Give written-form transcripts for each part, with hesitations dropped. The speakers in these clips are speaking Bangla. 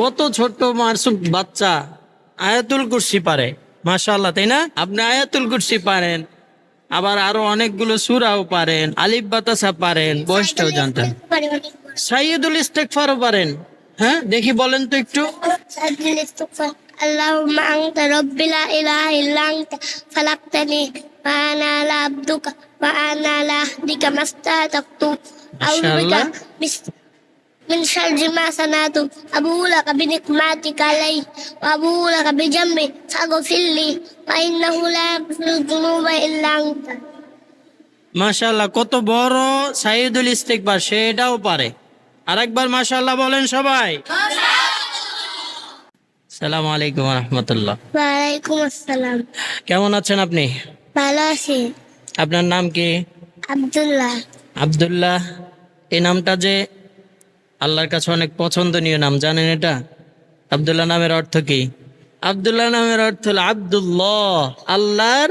কত ছোট্ট মাসুম বাচ্চা আয়াতুল কুরসি পারে, মাশাআল্লাহ, তাই না? আপনি আয়াতুল কুরসি পারেন, আবার আরো অনেকগুলো সূরাও পারেন, আলিফ বাতাসা পারেন, বয়সটাও জানতেন, সাইয়্যিদুল ইস্তিগফারও পারেন। হ্যাঁ, দেখি বলেন তো একটু। সাইয়্যিদুল ইস্তিগফার, আল্লাহুম্মা আনতা রাব্বি লা ইলাহা ইল্লা আনতা খালাকতানি ওয়া আনা আলা আবদুকা ওয়া আনা আলা আহদিকা মাস্তাতাকতু আউযু বিকা من شر ما صنعت أبو لك بنعمتك علي وأبو لك بجنبي فاغفر لي فإنه لا يغفر الذنوب إلا أنت মাশাআল্লাহ, কত বড় সাইয়্যিদুল ইস্তিগফার, সেটাও পারে। আরেকবার মাশাআল্লাহ বলেন সবাই। আসসালামু আলাইকুম ওয়া রাহমাতুল্লাহ। ওয়ালাইকুম আসসালাম। কেমন আছেন আপনি? ভালো আছি। আপনার নাম কি? আব্দুল্লাহ। আব্দুল্লাহ, এই নামটা যে আল্লাহর কাছে অনেক পছন্দনীয় নাম, জানেন এটা? আব্দুল্লাহ নামের অর্থ কি? আব্দুল্লাহ নামের অর্থ হলো আব্দুল্লাহ, আল্লাহর।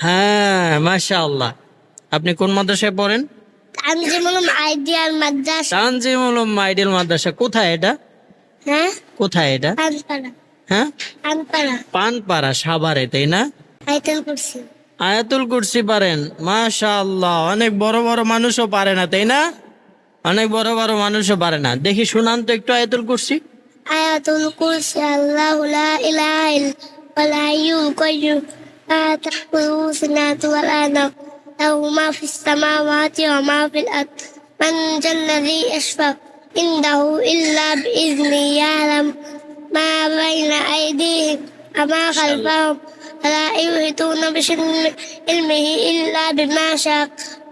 হ্যাঁ, মাশাআল্লাহ। আপনি কোন মাদ্রাসায় পড়েন? তানজিমুল আইডিয়াল মাদ্রাসা। তানজিমুল আইডিয়াল মাদ্রাসা। কোথায় এটা? হ্যাঁ, কোথায় এটা? পানপাড়া। হ্যাঁ, পানপাড়া। পানপাড়া, সাভারে, তাই না? আয়াতুল কুরসি। আয়াতুল কুরসি পারেন, মাশাআল্লাহ। অনেক বড় বড় মানুষও পারে না, তাই না? অনেক বড় বড় মানুষও পারে না। দেখি শুনান তো একটু আয়াতুল কুরসি। আয়াতুল কুরসি, আল্লাহু লা ইলাহা ইল্লাল হাইয়ুল কাইয়্যুম লা তাখুযুহু সিনাতুন ওয়া লা নাওম লাহু মা ফিস সামাওয়াতি ওয়া মা ফিল আরদ মান যাল্লাযী ইয়াশফা'u ইনদাহু ইল্লা বিইযনিহি ইয়া'লামু মা বাইনা আইদিহিম ওয়া মা খালফাহুম ওয়া লা ইউহিতুনা বিশাই'in মিন ইলমিহি ইল্লা বিমা শা'a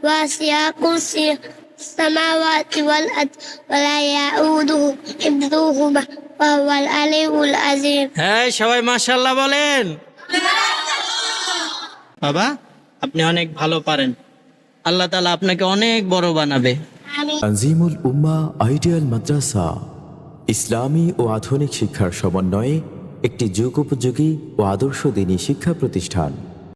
ওয়াসি'a কুরসিয়্যুহু السماوات والأرض ولا يؤوده حفظهما وهو العلي العظيم। হ্যাঁ, সবাই মাশাআল্লাহ বলেন। বাবা, আপনি অনেক ভালো পারেন, আল্লাহ তাআলা আপনাকে অনেক বড় বানাবে। তানজিমুল উম্মাহ আইডিয়াল মাদ্রাসা ইসলামী ও আধুনিক শিক্ষার সমন্বয়ে একটি যুগোপযোগী ও আদর্শ দ্বীনী শিক্ষা প্রতিষ্ঠান।